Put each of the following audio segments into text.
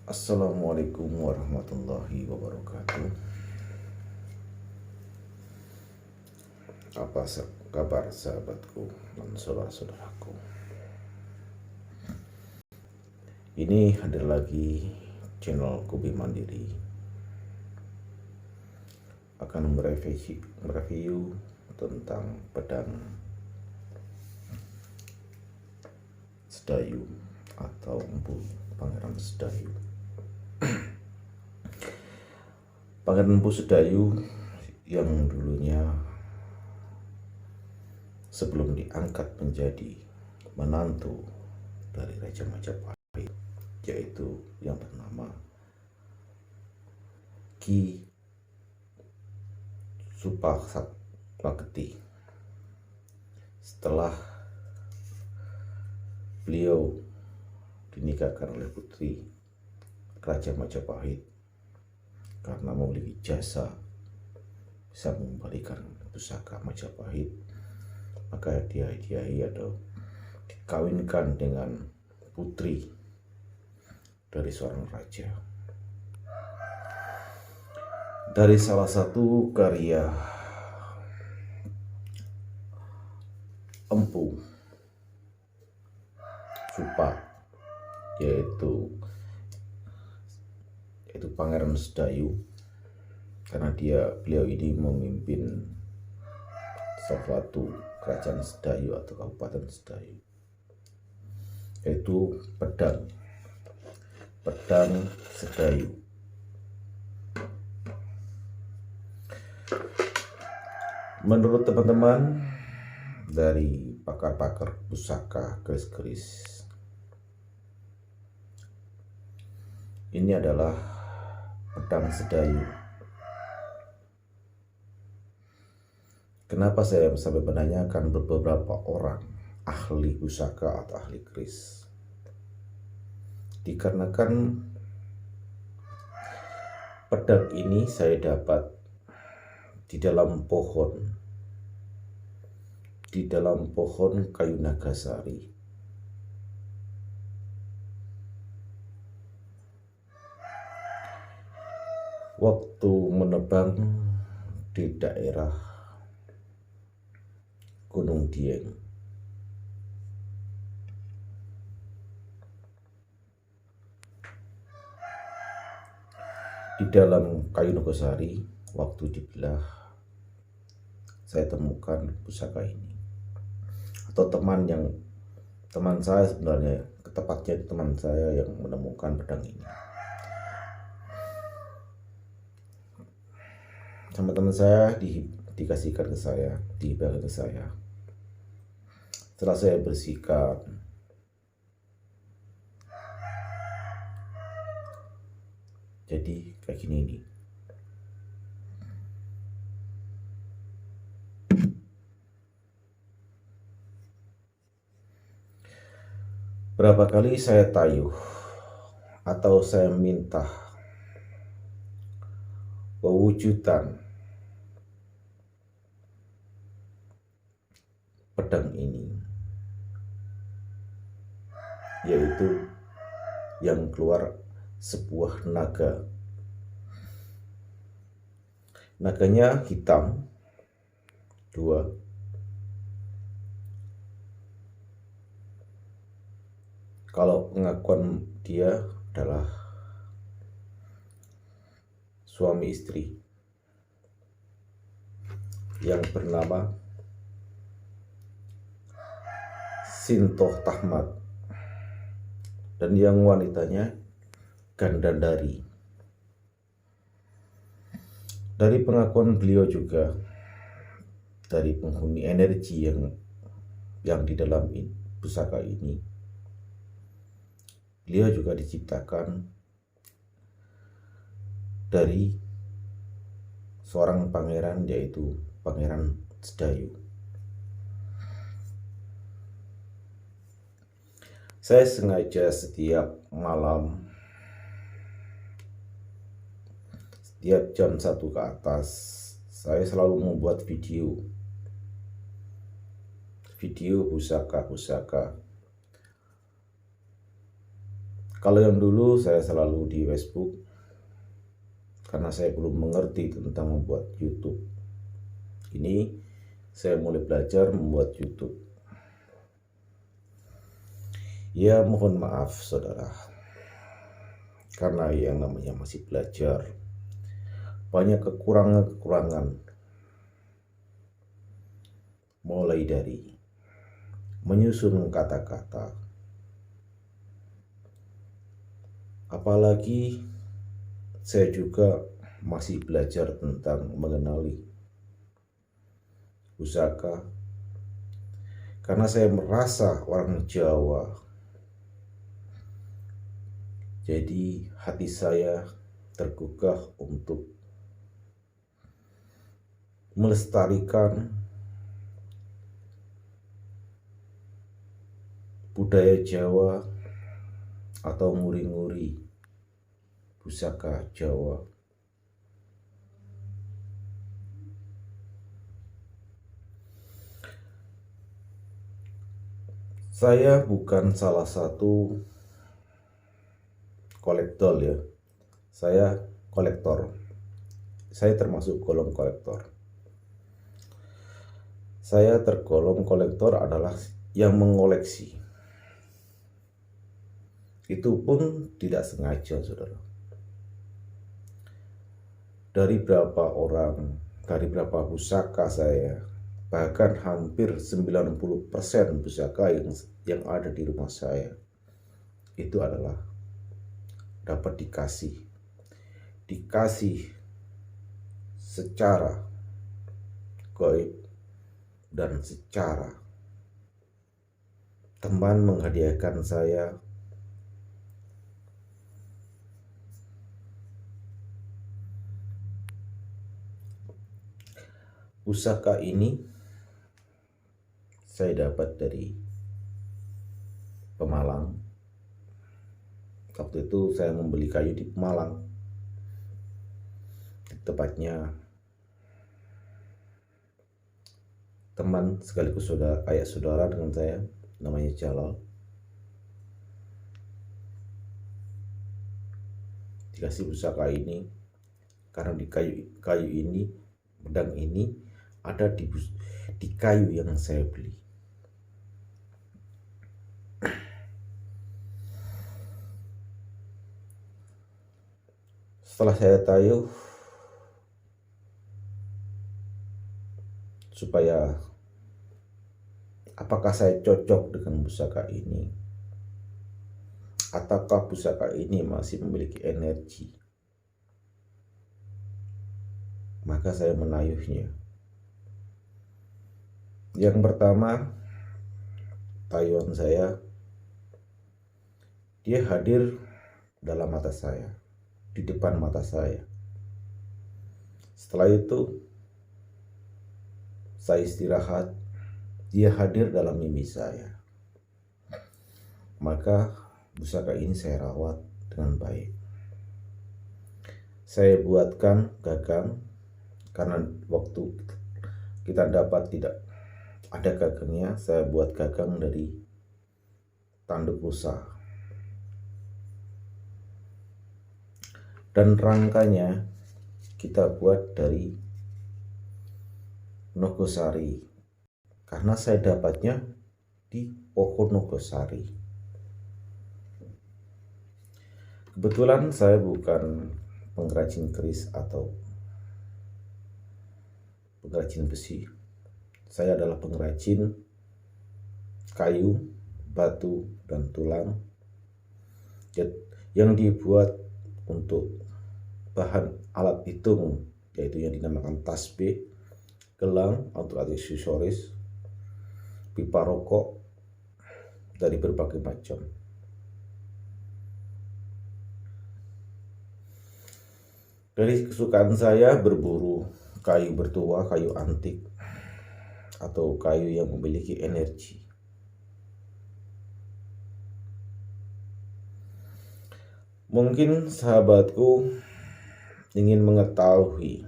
Assalamualaikum warahmatullahi wabarakatuh. Apa kabar sahabatku dan saudara-saudaraku? Ini hadir lagi channel Kobi Mandiri akan mereview tentang pedang Sedayu atau Empu Pangeran Sedayu. Pangeran Empu Sedayu yang dulunya sebelum diangkat menjadi menantu dari Raja Majapahit, yaitu yang bernama Ki Supasakti. Setelah beliau dinikahkan oleh putri Raja Majapahit, karena memiliki jasa bisa mengembalikan pusaka Majapahit, maka dihadiahi atau dikawinkan dengan putri dari seorang raja. Dari salah satu karya Empu Supa, yaitu Pangeran Sedayu, karena beliau ini memimpin salah satu kerajaan Sedayu atau Kabupaten Sedayu, yaitu pedang Sedayu. Menurut teman-teman dari pakar-pakar pusaka keris-keris, ini adalah pedang Sedayu. Kenapa saya sampai menanyakan beberapa orang ahli pusaka atau ahli keris? Dikarenakan pedang ini saya dapat di dalam pohon kayu nagasari. Waktu menebang di daerah Gunung Dieng. Di dalam kayu nagasari, waktu dibelah, saya temukan pusaka ini. Atau teman saya sebenarnya, tepatnya teman saya yang menemukan pedang ini. Sama teman saya dikasihkan ke saya, dibagi ke saya. Setelah saya bersihkan, jadi kayak gini nih. Berapa kali saya tayuh atau saya minta pewujudan pedang ini, yaitu yang keluar sebuah naga. Naganya hitam, 2. Kalau pengakuan dia adalah suami istri yang bernama Sintoh Tahmat, dan yang wanitanya Gandandari. Dari pengakuan beliau juga, dari penghuni energi yang di dalam pusaka ini, beliau juga diciptakan dari seorang pangeran, yaitu Pangeran Sedayu. Saya sengaja setiap malam, setiap jam 1 ke atas, saya selalu membuat video pusaka Kalau yang dulu saya selalu di Facebook karena saya belum mengerti tentang membuat YouTube. Ini saya mulai belajar membuat YouTube. Ya mohon maaf saudara, karena yang namanya masih belajar, banyak kekurangan-kekurangan. Mulai dari menyusun kata-kata, apalagi saya juga masih belajar tentang mengenali pusaka, karena saya merasa orang Jawa. Jadi hati saya tergugah untuk melestarikan budaya Jawa atau nguri-nguri pusaka Jawa. Saya bukan salah satu kolektor ya. Saya kolektor. Saya termasuk golong kolektor. Saya tergolong kolektor adalah yang mengoleksi. Itu pun tidak sengaja, saudara. Dari berapa orang, dari berapa pusaka saya, bahkan hampir 90% pusaka yang ada di rumah saya, itu adalah dapat dikasih secara gaib dan secara teman menghadiahkan saya pusaka ini. Saya dapat dari Pemalang. Waktu itu saya membeli kayu di Pemalang, tepatnya teman sekaligus ayah saudara dengan saya, namanya Jalal. Dikasih pusaka ini karena di kayu ini, pedang ini ada di kayu yang saya beli. Setelah saya tayuh supaya apakah saya cocok dengan pusaka ini, ataukah pusaka ini masih memiliki energi, maka saya menayuhnya. Yang pertama, tayuan saya, dia hadir dalam mata saya, di depan mata saya. Setelah itu saya istirahat, dia hadir dalam mimpi saya. Maka pusaka ini saya rawat dengan baik. Saya buatkan gagang, karena waktu kita dapat tidak ada gagangnya, saya buat gagang dari tanduk rusa. Dan rangkanya kita buat dari nogosari, karena saya dapatnya di pohon nogosari. Kebetulan saya bukan pengrajin keris atau pengrajin besi. Saya adalah pengrajin kayu, batu, dan tulang yang dibuat untuk bahan alat hitung, yaitu yang dinamakan tasbih, gelang untuk aksesoris, pipa rokok, dari berbagai macam. Dari kesukaan saya berburu kayu bertua, kayu antik, atau kayu yang memiliki energi. Mungkin sahabatku ingin mengetahui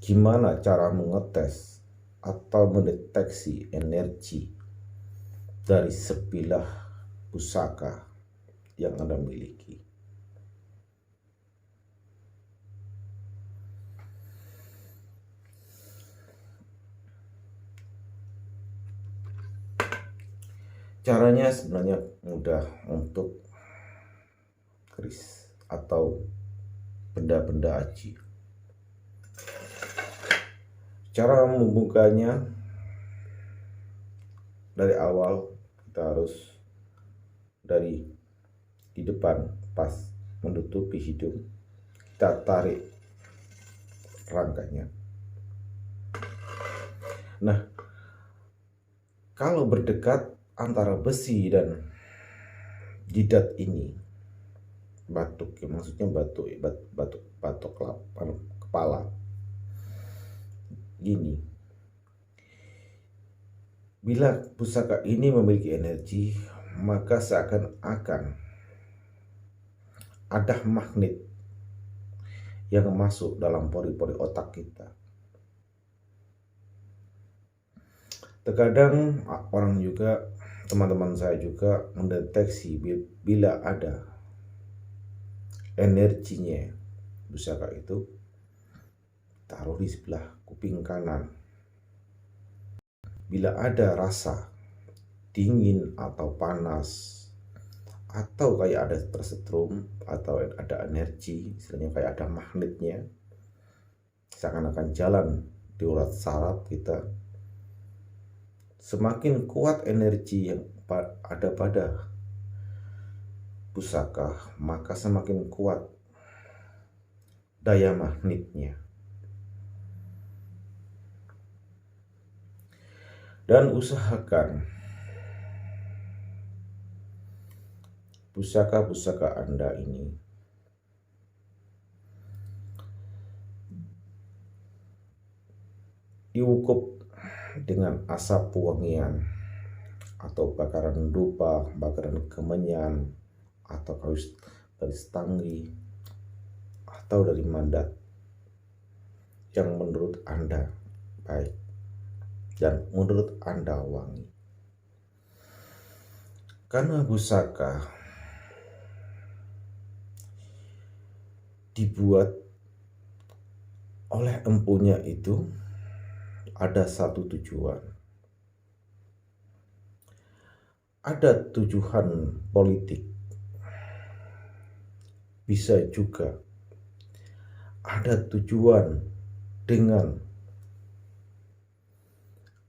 gimana cara mengetes atau mendeteksi energi dari sebilah pusaka yang Anda miliki. Caranya sebenarnya mudah untuk keris atau benda-benda aji. Cara membukanya dari awal kita harus dari di depan pas menutupi hidung, kita tarik rangkanya. Nah, kalau berdekat antara besi dan jidat ini, batuk, ya maksudnya batuk kepala gini. Bila pusaka ini memiliki energi, maka seakan-akan ada magnet yang masuk dalam pori-pori otak kita. Terkadang orang juga, teman-teman saya juga mendeteksi bila ada energinya pusaka itu, taruh di sebelah kuping kanan. Bila ada rasa dingin atau panas, atau kayak ada tersetrum, atau ada energi, istilahnya kayak ada magnetnya, seakan-akan jalan di urat saraf kita, semakin kuat energi yang ada pada pusaka, maka semakin kuat daya magnetnya. Dan usahakan pusaka-pusaka Anda ini diukup dengan asap wangian atau bakaran dupa, bakaran kemenyan, atau dari tanggi, atau dari mandat yang menurut Anda baik dan menurut Anda wangi. Karena pusaka dibuat oleh empunya itu ada satu tujuan. Ada tujuan politik, bisa juga ada tujuan dengan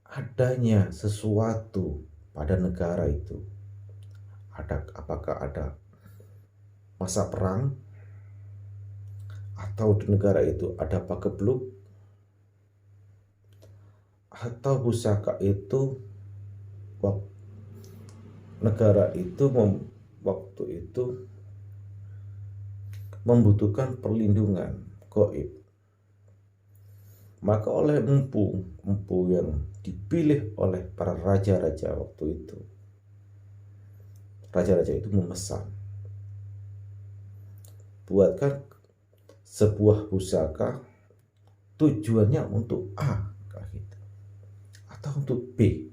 adanya sesuatu pada negara itu. Apakah ada masa perang, atau di negara itu ada pagebluk, atau pusaka itu negara itu waktu itu membutuhkan perlindungan gaib. Maka oleh empu yang dipilih oleh para raja-raja waktu itu, raja-raja itu memesan, buatkan sebuah pusaka tujuannya untuk A gitu, atau untuk B.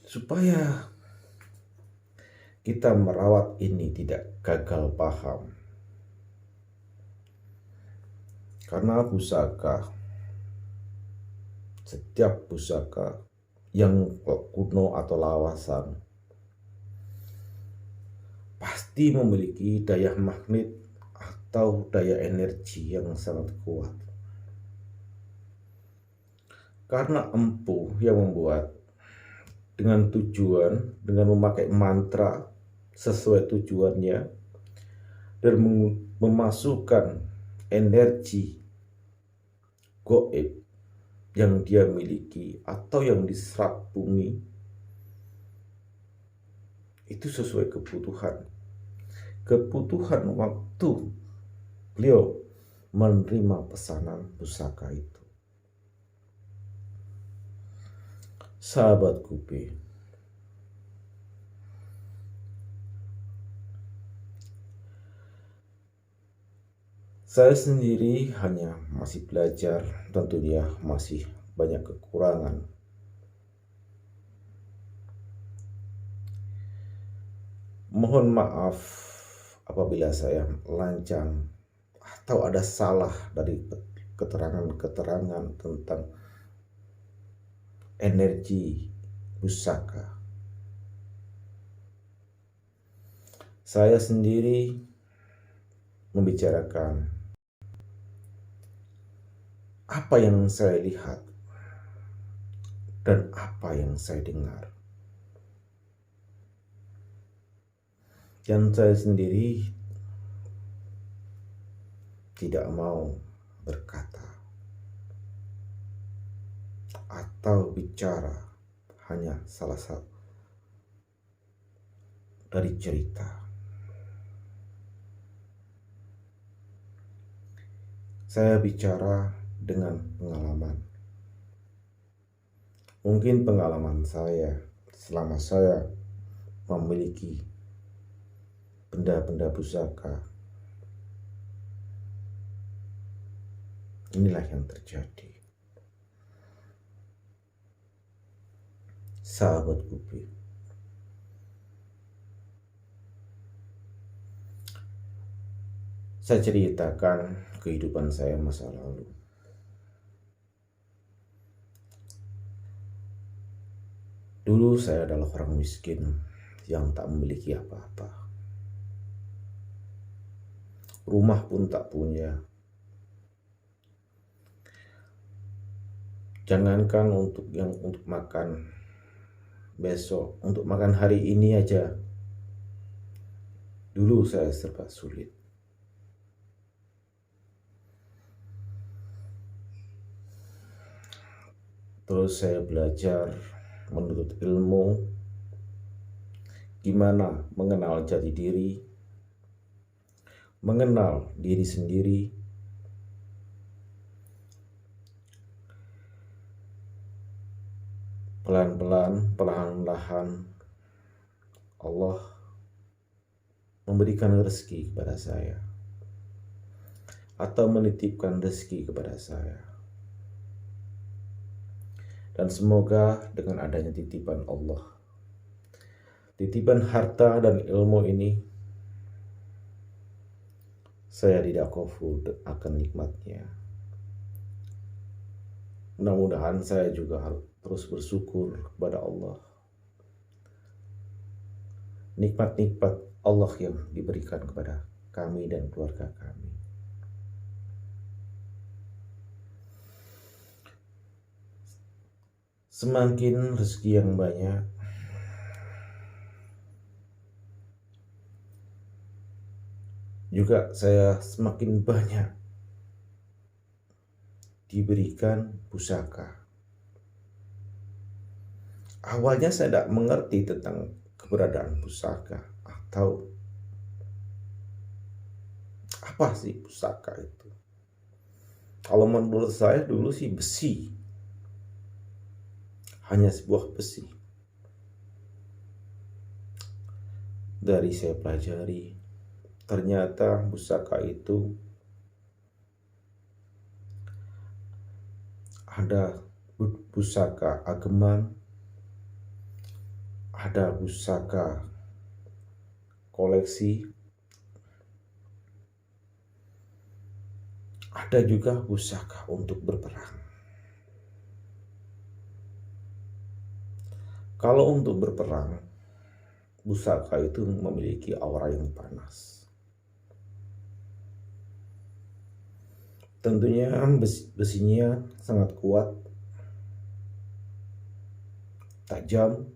Supaya kita merawat ini tidak gagal paham. Karena setiap pusaka yang kuno atau lawasan pasti memiliki daya magnet atau daya energi yang sangat kuat. Karena empu yang membuat dengan memakai mantra sesuai tujuannya dan memasukkan energi gaib yang dia miliki atau yang diserap bumi itu sesuai kebutuhan waktu beliau menerima pesanan pusaka itu. Sahabat Kupe, saya sendiri hanya masih belajar, tentunya masih banyak kekurangan. Mohon maaf apabila saya lancang atau ada salah dari keterangan-keterangan tentang energi pusaka. Saya sendiri membicarakan apa yang saya lihat dan apa yang saya dengar. Dan saya sendiri tidak mau berkata atau bicara, hanya salah satu dari cerita. Saya bicara dengan pengalaman. Mungkin pengalaman saya selama saya memiliki benda-benda pusaka. Inilah yang terjadi. Sahabat Kupi, saya ceritakan kehidupan saya masa lalu. Dulu saya adalah orang miskin yang tak memiliki apa-apa. Rumah pun tak punya. Jangankan untuk makan besok, untuk makan hari ini aja. Dulu saya serba sulit. Terus saya belajar menuntut ilmu, gimana mengenal jati diri, mengenal diri sendiri, pelan-pelan, perlahan-lahan Allah memberikan rezeki kepada saya atau menitipkan rezeki kepada saya. Dan semoga dengan adanya titipan Allah, titipan harta dan ilmu ini, saya tidak kufur akan nikmatnya. Mudah-mudahan saya juga harus terus bersyukur kepada Allah. Nikmat-nikmat Allah yang diberikan kepada kami dan keluarga kami. Semakin rezeki yang banyak, juga saya semakin banyak diberikan pusaka. Awalnya saya tidak mengerti tentang keberadaan pusaka atau apa sih pusaka itu. Kalau menurut saya dulu sih besi, hanya sebuah besi. Dari saya pelajari, ternyata pusaka itu ada pusaka ageman, ada pusaka koleksi, ada juga pusaka untuk berperang. Kalau untuk berperang, pusaka itu memiliki aura yang panas. Tentunya besinya sangat kuat, tajam,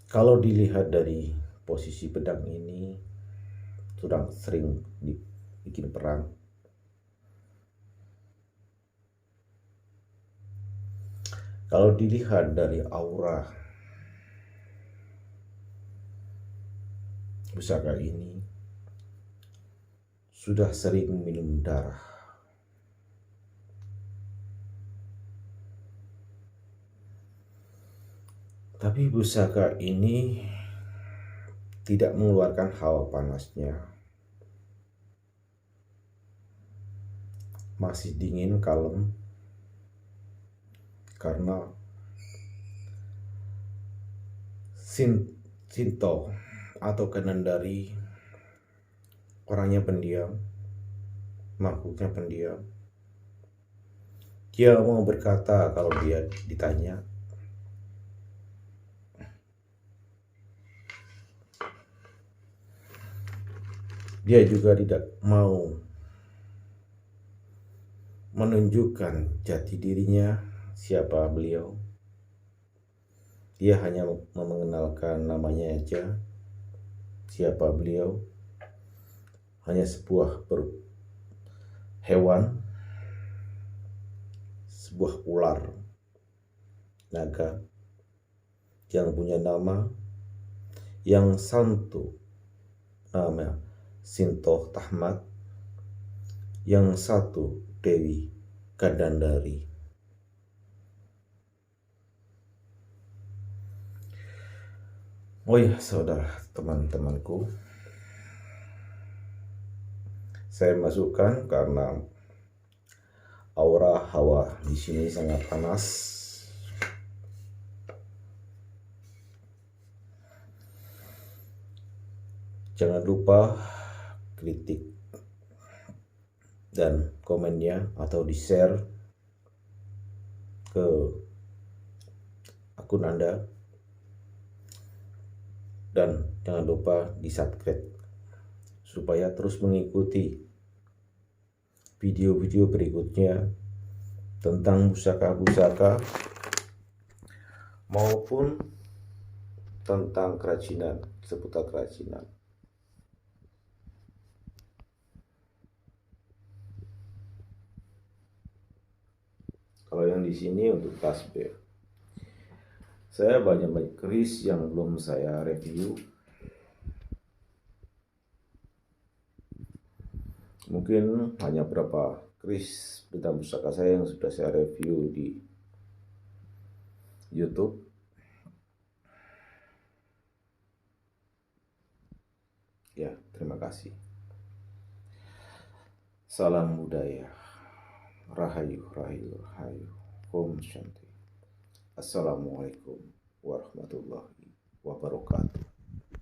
kalau dilihat dari posisi pedang ini sudah sering dibikin perang. Kalau dilihat dari aura pusaka ini, sudah sering minum darah. Tapi pusaka ini tidak mengeluarkan hawa panasnya. Masih dingin, kalem. karena Shinto atau Kanandari orangnya pendiam, makhluknya pendiam. Dia mau berkata kalau dia ditanya. Dia juga tidak mau menunjukkan jati dirinya, siapa beliau. Dia hanya mengenalkan namanya aja, siapa beliau. Hanya sebuah hewan, sebuah ular naga yang punya nama yang santu, nama Shinto Tahmat, yang satu Dewi Kadandari. Oh ya, saudara, teman-temanku, saya masukkan karena aura hawa di sini sangat panas. Jangan lupa kritik dan komennya atau di-share ke akun Anda, dan jangan lupa di-subscribe supaya terus mengikuti video-video berikutnya tentang pusaka-pusaka maupun tentang kerajinan, seputar kerajinan. Kalau yang di sini untuk tasbih, saya banyak keris yang belum saya review. Mungkin hanya berapa keris benda pusaka saya yang sudah saya review di YouTube. Ya, terima kasih. Salam budaya. Rahayu, rahayu, rahayu. Om Shanti. Assalamualaikum warahmatullahi wabarakatuh.